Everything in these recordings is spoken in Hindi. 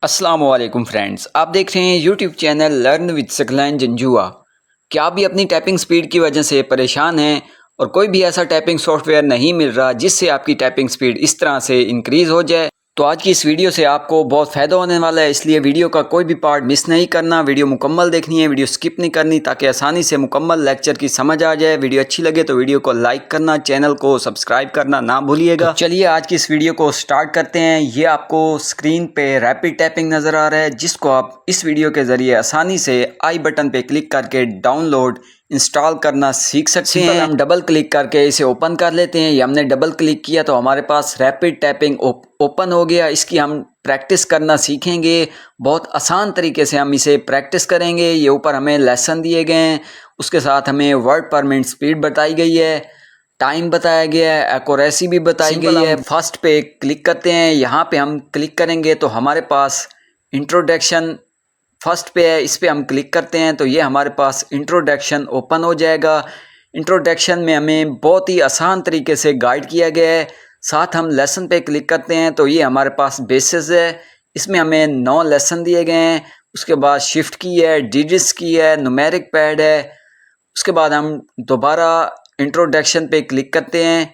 अस्सलामुअलैकुम फ्रेंड्स, आप देख रहे हैं YouTube channel learn with Saqlain Janjua. क्या आप भी अपनी टाइपिंग स्पीड की वजह से परेशान हैं और कोई भी ऐसा टाइपिंग सॉफ्टवेयर नहीं मिल रहा जिससे आपकी टाइपिंग स्पीड इस तरह से इंक्रीज़ हो जाए? तो आज की इस वीडियो से आपको बहुत फ़ायदा होने वाला है, इसलिए वीडियो का कोई भी पार्ट मिस नहीं करना, वीडियो मुकम्मल देखनी है, वीडियो स्किप नहीं करनी ताकि आसानी से मुकम्मल लेक्चर की समझ आ जाए। वीडियो अच्छी लगे तो वीडियो को लाइक करना, चैनल को सब्सक्राइब करना ना भूलिएगा। तो चलिए आज की इस वीडियो को स्टार्ट करते हैं। ये आपको स्क्रीन पे रैपिड टाइपिंग नज़र आ रहा है जिसको आप इस वीडियो के ज़रिए आसानी से आई बटन पे क्लिक करके डाउनलोड इंस्टॉल करना सीख सकते हैं। हम डबल क्लिक करके इसे ओपन कर लेते हैं। ये हमने डबल क्लिक किया तो हमारे पास रैपिड टाइपिंग ओपन हो गया। इसकी हम प्रैक्टिस करना सीखेंगे। बहुत आसान तरीके से हम इसे प्रैक्टिस करेंगे। ये ऊपर हमें लेसन दिए गए हैं, उसके साथ हमें वर्ड पर मिनट स्पीड बताई गई है, टाइम बताया गया है, एक्यूरेसी भी बताई गई है। फर्स्ट पे क्लिक करते हैं। यहाँ पे हम क्लिक करेंगे तो हमारे पास इंट्रोडक्शन फर्स्ट पे है, इस पे हम क्लिक करते हैं तो ये हमारे पास इंट्रोडक्शन ओपन हो जाएगा। इंट्रोडक्शन में हमें बहुत ही आसान तरीके से गाइड किया गया है। साथ हम लेसन पे क्लिक करते हैं तो ये हमारे पास बेसिस है, इसमें हमें 9 लेसन दिए गए हैं। उसके बाद शिफ्ट की है, डिजिट्स की है, न्यूमेरिक पैड है। उसके बाद हम दोबारा इंट्रोडक्शन पे क्लिक करते हैं।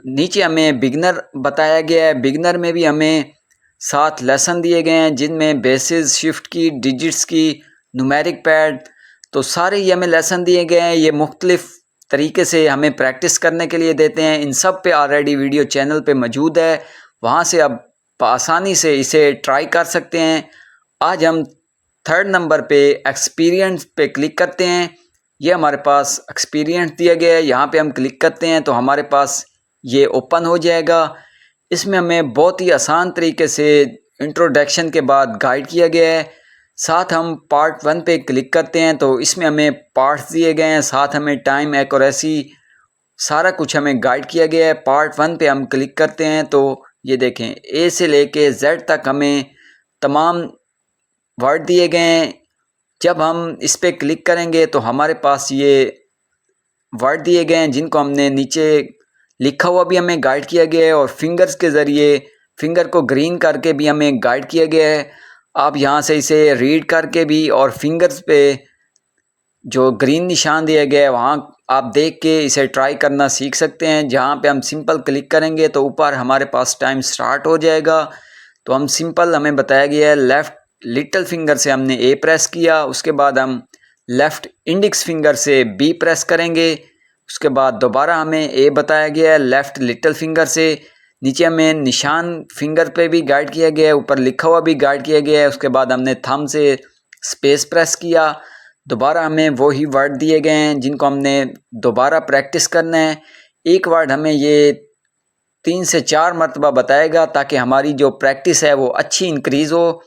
नीचे हमें बिगनर बताया गया है, बिगनर में भी हमें 7 लेसन दिए गए हैं जिनमें बेसिस, शिफ्ट की, डिजिट्स की, न्यूमेरिक पैड, तो सारे ये हमें लेसन दिए गए हैं। ये मुख्तलिफ तरीके से हमें प्रैक्टिस करने के लिए देते हैं। इन सब पे ऑलरेडी वीडियो चैनल पे मौजूद है, वहाँ से आप आसानी से इसे ट्राई कर सकते हैं। आज हम थर्ड नंबर पे एक्सपीरियंस पे क्लिक करते हैं। ये हमारे पास एक्सपीरियंस दिया गया है, यहाँ पे हम क्लिक करते हैं तो हमारे पास ये ओपन हो जाएगा। इसमें हमें बहुत ही आसान तरीके से इंट्रोडक्शन के बाद गाइड किया गया है। साथ हम पार्ट 1 पे क्लिक करते हैं तो इसमें हमें पार्ट्स दिए गए हैं, साथ हमें टाइम, एक्यूरेसी, सारा कुछ हमें गाइड किया गया है। पार्ट 1 पे हम क्लिक करते हैं तो ये देखें ए से लेके जेड तक हमें तमाम वर्ड दिए गए हैं। जब हम इस पे क्लिक करेंगे तो हमारे पास ये वर्ड दिए गए हैं जिनको हमने नीचे लिखा हुआ भी हमें गाइड किया गया है और फिंगर्स के ज़रिए फिंगर को ग्रीन करके भी हमें गाइड किया गया है। आप यहाँ से इसे रीड करके भी और फिंगर्स पे जो ग्रीन निशान दिया गया है वहाँ आप देख के इसे ट्राई करना सीख सकते हैं। जहाँ पे हम सिंपल क्लिक करेंगे तो ऊपर हमारे पास टाइम स्टार्ट हो जाएगा। तो हम सिंपल, हमें बताया गया है लेफ़्ट लिटिल फिंगर से हमने ए प्रेस किया, उसके बाद हम लेफ़्ट इंडेक्स फिंगर से बी प्रेस करेंगे। उसके बाद दोबारा हमें ए बताया गया है लेफ़्ट लिटिल फिंगर से। नीचे हमें निशान फिंगर पे भी गाइड किया गया है, ऊपर लिखा हुआ भी गाइड किया गया है। उसके बाद हमने थंब से स्पेस प्रेस किया। दोबारा हमें वही वर्ड दिए गए हैं जिनको हमने दोबारा प्रैक्टिस करना है। एक वर्ड हमें ये 3 से 4 मरतबा बताएगा ताकि हमारी जो प्रैक्टिस है वो अच्छी इंक्रीज़ हो।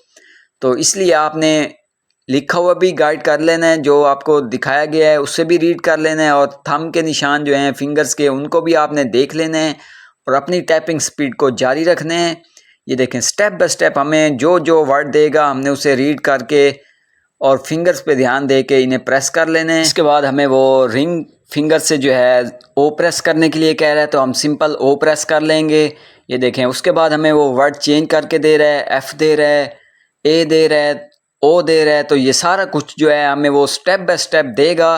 तो इसलिए आपने लिखा हुआ भी गाइड कर लेना है, जो आपको दिखाया गया है उससे भी रीड कर लेना है, और थंब के निशान जो हैं फिंगर्स के उनको भी आपने देख लेना है और अपनी टाइपिंग स्पीड को जारी रखना है। ये देखें स्टेप बाय स्टेप हमें जो जो वर्ड देगा हमने उसे रीड करके और फिंगर्स पे ध्यान दे के इन्हें प्रेस कर लेने हैं। इसके बाद हमें वो रिंग फिंगर से जो है ओ प्रेस करने के लिए कह रहा है तो हम सिंपल ओ प्रेस कर लेंगे। ये देखें उसके बाद हमें वो वर्ड चेंज करके दे रहा है, एफ़ दे रहा है, ए दे रहा है, ओ दे रहा है। तो ये सारा कुछ जो है हमें वो स्टेप बाय स्टेप देगा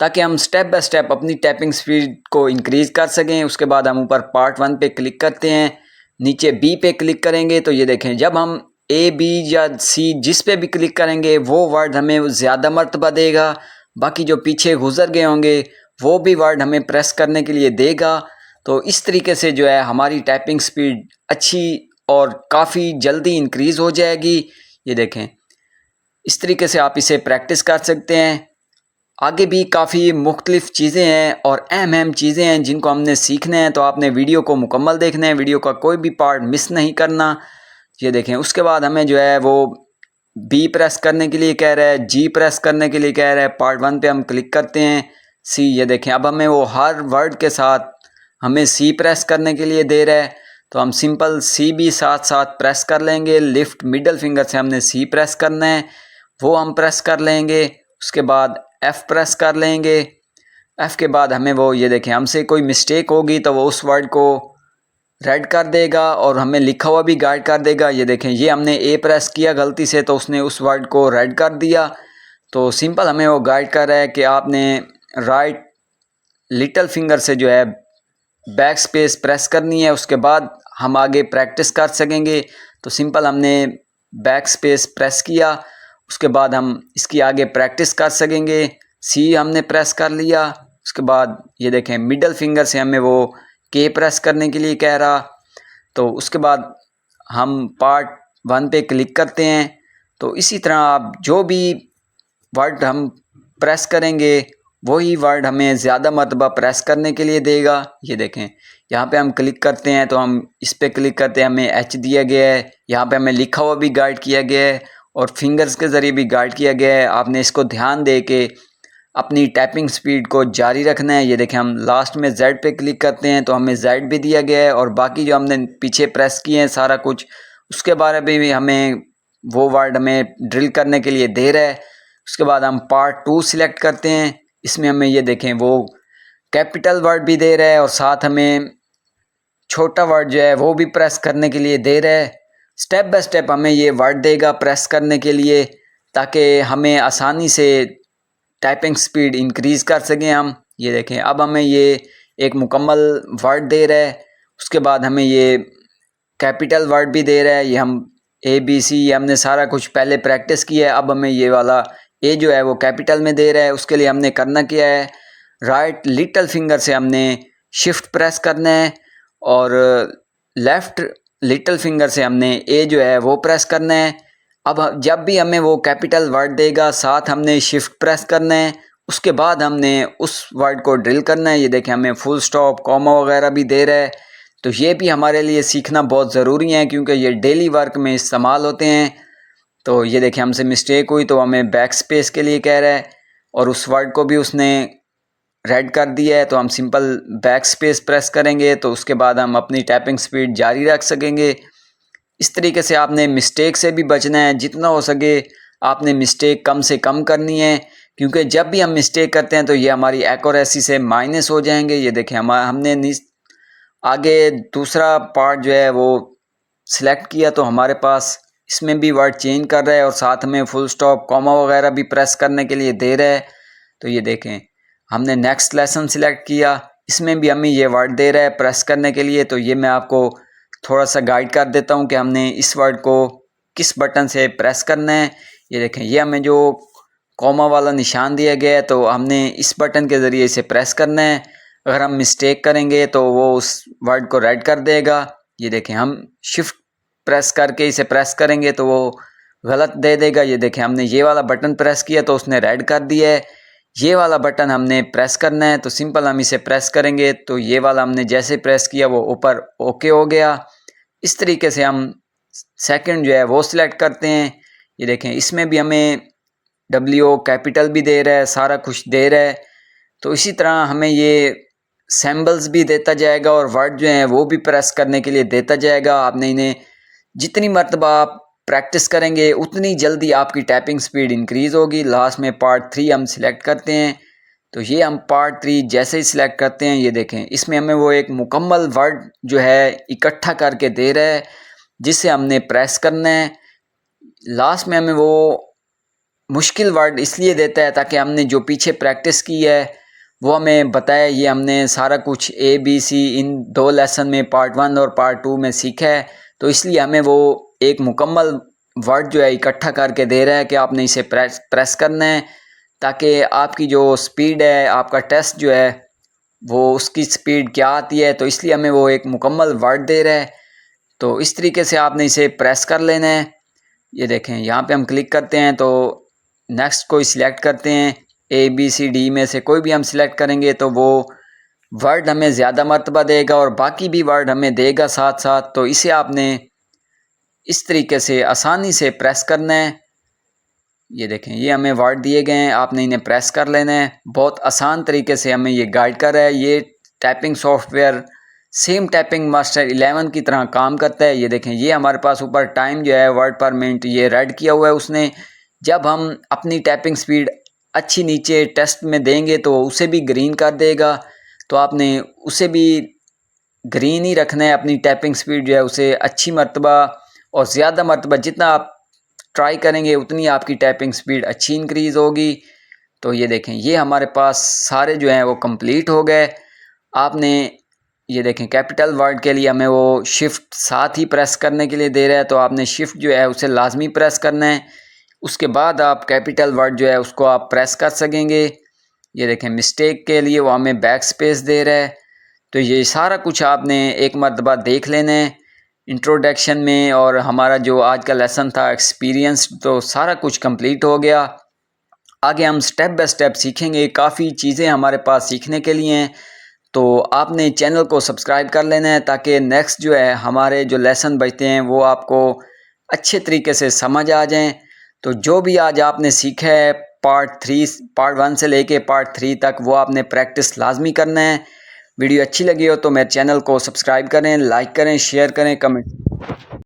ताकि हम स्टेप बाय स्टेप अपनी टाइपिंग स्पीड को इंक्रीज़ कर सकें। उसके बाद हम ऊपर पार्ट 1 पे क्लिक करते हैं, नीचे बी पे क्लिक करेंगे तो ये देखें जब हम ए, बी या सी जिस पे भी क्लिक करेंगे वो वर्ड हमें ज़्यादा मर्तबा देगा। बाकी जो पीछे गुजर गए होंगे वो भी वर्ड हमें प्रेस करने के लिए देगा। तो इस तरीके से जो है हमारी टाइपिंग स्पीड अच्छी और काफ़ी जल्दी इंक्रीज़ हो जाएगी। ये देखें इस तरीके से आप इसे प्रैक्टिस कर सकते हैं। आगे भी काफ़ी मुख्तलिफ़ चीज़ें हैं और अहम चीज़ें हैं जिनको हमने सीखना है, तो आपने वीडियो को मुकम्मल देखना है, वीडियो का कोई भी पार्ट मिस नहीं करना। ये देखें उसके बाद हमें जो है वो बी प्रेस करने के लिए कह रहा है, जी प्रेस करने के लिए कह रहा है। पार्ट 1 पे हम क्लिक करते हैं, सी। ये देखें अब हमें वो हर वर्ड के साथ हमें सी प्रेस करने के लिए दे रहा है तो हम सिंपल सी भी साथ साथ प्रेस कर लेंगे। लिफ्ट मिडल फिंगर से हमने सी प्रेस करना है, वो हम प्रेस कर लेंगे। उसके बाद एफ़ प्रेस कर लेंगे। एफ़ के बाद हमें वो, ये देखें हमसे कोई मिस्टेक होगी तो वो उस वर्ड को रेड कर देगा और हमें लिखा हुआ भी गाइड कर देगा। ये देखें, ये हमने ए प्रेस किया गलती से तो उसने उस वर्ड को रेड कर दिया। तो सिंपल हमें वो गाइड कर रहा है कि आपने राइट लिटिल फिंगर से जो है बैक स्पेस प्रेस करनी है, उसके बाद हम आगे प्रैक्टिस कर सकेंगे। तो सिंपल हमने बैक स्पेस प्रेस किया, उसके बाद हम इसकी आगे प्रैक्टिस कर सकेंगे। सी हमने प्रेस कर लिया, उसके बाद ये देखें मिडल फिंगर से हमें वो के प्रेस करने के लिए कह रहा। तो उसके बाद हम पार्ट 1 पे क्लिक करते हैं। तो इसी तरह आप जो भी वर्ड हम प्रेस करेंगे वही वर्ड हमें ज़्यादा मरतबा प्रेस करने के लिए देगा। ये देखें, यहाँ पे हम क्लिक करते हैं तो हम इस पे क्लिक करते हैं, हमें एच दिया गया है, यहाँ पे हमें लिखा हुआ भी गाइड किया गया है और फिंगर्स के ज़रिए भी गाइड किया गया है। आपने इसको ध्यान दे के अपनी टाइपिंग स्पीड को जारी रखना है। ये देखें, हम लास्ट में Z पे क्लिक करते हैं तो हमें Z भी दिया गया है और बाकी जो हमने पीछे प्रेस किए हैं सारा कुछ, उसके बारे में भी हमें वो वर्ड हमें ड्रिल करने के लिए दे रहा है। उसके बाद हम पार्ट 2 सिलेक्ट करते हैं, इसमें हमें ये देखें वो कैपिटल वर्ड भी दे रहा है और साथ हमें छोटा वर्ड जो है वो भी प्रेस करने के लिए दे रहा है। स्टेप बाय स्टेप हमें ये वर्ड देगा प्रेस करने के लिए, ताकि हमें आसानी से टाइपिंग स्पीड इंक्रीज़ कर सकें हम। ये देखें, अब हमें ये एक मुकम्मल वर्ड दे रहा है, उसके बाद हमें ये कैपिटल वर्ड भी दे रहा है। ये हम ABC ये हमने सारा कुछ पहले प्रैक्टिस किया है, अब हमें ये वाला ए जो है वो कैपिटल में दे रहा है। उसके लिए हमने करना क्या है, राइट लिटिल फिंगर से हमने शिफ्ट प्रेस करना है और लेफ़्ट लिटिल फिंगर से हमने ए जो है वो प्रेस करना है। अब जब भी हमें वो कैपिटल वर्ड देगा साथ हमने शिफ्ट प्रेस करना है, उसके बाद हमने उस वर्ड को ड्रिल करना है। ये देखें, हमें फुल स्टॉप कॉमा वगैरह भी दे रहा है। तो ये भी हमारे लिए सीखना बहुत ज़रूरी है क्योंकि ये डेली वर्क में इस्तेमाल होते हैं। तो ये देखें, हमसे मिस्टेक हुई तो हमें बैक स्पेस के लिए कह रहा है और उस वर्ड को भी उसने रेड कर दिया है। तो हम सिंपल बैक स्पेस प्रेस करेंगे तो उसके बाद हम अपनी टाइपिंग स्पीड जारी रख सकेंगे। इस तरीके से आपने मिस्टेक से भी बचना है, जितना हो सके आपने मिस्टेक कम से कम करनी है क्योंकि जब भी हम मिस्टेक करते हैं तो ये हमारी एक्यूरेसी से माइनस हो जाएंगे। ये देखें, हमने आगे दूसरा पार्ट जो है वो सिलेक्ट किया तो हमारे पास इसमें भी वर्ड चेंज कर रहा है और साथ में फुल स्टॉप कॉमा वगैरह भी प्रेस करने के लिए दे रहा है। तो ये देखें, हमने नेक्स्ट लेसन सिलेक्ट किया, इसमें भी हमें ये वर्ड दे रहा है प्रेस करने के लिए। तो ये मैं आपको थोड़ा सा गाइड कर देता हूँ कि हमने इस वर्ड को किस बटन से प्रेस करना है। ये देखें, ये हमें जो कॉमा वाला निशान दिया गया है तो हमने इस बटन के ज़रिए इसे प्रेस करना है। अगर हम मिस्टेक करेंगे तो वो उस वर्ड को रेड कर देगा। ये देखें, हम शिफ्ट प्रेस करके इसे प्रेस करेंगे तो वो गलत दे देगा। ये देखें, हमने ये वाला बटन प्रेस किया तो उसने रेड कर दिया है। ये वाला बटन हमने प्रेस करना है तो सिंपल हम इसे प्रेस करेंगे तो ये वाला हमने जैसे प्रेस किया वो ऊपर ओके हो गया। इस तरीके से हम सेकंड जो है वो सिलेक्ट करते हैं। ये देखें, इसमें भी हमें W कैपिटल भी दे रहा है, सारा कुछ दे रहा है। तो इसी तरह हमें ये सिंबल्स भी देता जाएगा और वर्ड जो हैं वो भी प्रेस करने के लिए देता जाएगा। आपने इन्हें जितनी मरतबा आप प्रैक्टिस करेंगे उतनी जल्दी आपकी टाइपिंग स्पीड इंक्रीज़ होगी। लास्ट में पार्ट 3 हम सिलेक्ट करते हैं। तो ये हम पार्ट 3 जैसे ही सिलेक्ट करते हैं, ये देखें, इसमें हमें वो एक मुकम्मल वर्ड जो है इकट्ठा करके दे रहा है जिसे हमने प्रेस करना है। लास्ट में हमें वो मुश्किल वर्ड इसलिए देता है ताकि हमने जो पीछे प्रैक्टिस की है वो हमें बताया। ये हमने सारा कुछ ABC इन 2 लेसन में पार्ट 1 और पार्ट 2 में सीखा है। तो इसलिए हमें वो एक मुकम्मल वर्ड जो है इकट्ठा करके दे रहा है कि आपने इसे प्रेस करना है ताकि आपकी जो स्पीड है, आपका टेस्ट जो है वो उसकी स्पीड क्या आती है। तो इसलिए हमें वो एक मुकम्मल वर्ड दे रहा है। तो इस तरीके से आपने इसे प्रेस कर लेना है। ये देखें, यहाँ पे हम क्लिक करते हैं तो नेक्स्ट कोई सिलेक्ट करते हैं, ABCD में से कोई भी हम सिलेक्ट करेंगे तो वो वर्ड हमें ज़्यादा मरतबा देगा और बाकी भी वर्ड हमें देगा साथ साथ। तो इसे आपने इस तरीके से आसानी से प्रेस करना है। ये देखें, ये हमें वर्ड दिए गए हैं, आपने इन्हें प्रेस कर लेना है। बहुत आसान तरीके से हमें ये गाइड कर रहा है। ये typing software same typing master 11 की तरह काम करता है। ये देखें, ये हमारे पास ऊपर टाइम जो है वर्ड पर मिनट ये रेड किया हुआ है उसने। जब हम अपनी टाइपिंग स्पीड अच्छी नीचे टेस्ट में देंगे तो उसे भी ग्रीन कर देगा। तो आपने उसे भी ग्रीन ही रखना है, अपनी टैपिंग स्पीड जो है उसे अच्छी मरतबा और ज़्यादा मरतबा जितना आप ट्राई करेंगे उतनी आपकी टैपिंग स्पीड अच्छी इंक्रीज़ होगी। तो ये देखें, ये हमारे पास सारे जो हैं वो कंप्लीट हो गए। आपने ये देखें कैपिटल वर्ड के लिए हमें वो शिफ्ट साथ ही प्रेस करने के लिए दे रहा है, तो आपने शिफ्ट जो है उसे लाजमी प्रेस करना है। उसके बाद आप कैपिटल वर्ड जो है उसको आप प्रेस कर सकेंगे। ये देखें मिस्टेक के लिए वो हमें बैक स्पेस दे रहा है। तो ये सारा कुछ आपने एक मरतबा देख लेना है इंट्रोडक्शन में। और हमारा जो आज का लेसन था एक्सपीरियंस, तो सारा कुछ कंप्लीट हो गया। आगे हम स्टेप बाय स्टेप सीखेंगे, काफ़ी चीज़ें हमारे पास सीखने के लिए हैं। तो आपने चैनल को सब्सक्राइब कर लेना है ताकि नेक्स्ट जो है हमारे जो लेसन बचते हैं वो आपको अच्छे तरीके से समझ आ जाएं। तो जो भी आज आपने सीखा है पार्ट 1 से लेके पार्ट 3 तक, वो आपने प्रैक्टिस लाजमी करना है। वीडियो अच्छी लगी हो तो मेरे चैनल को सब्सक्राइब करें, लाइक करें, शेयर करें, कमेंट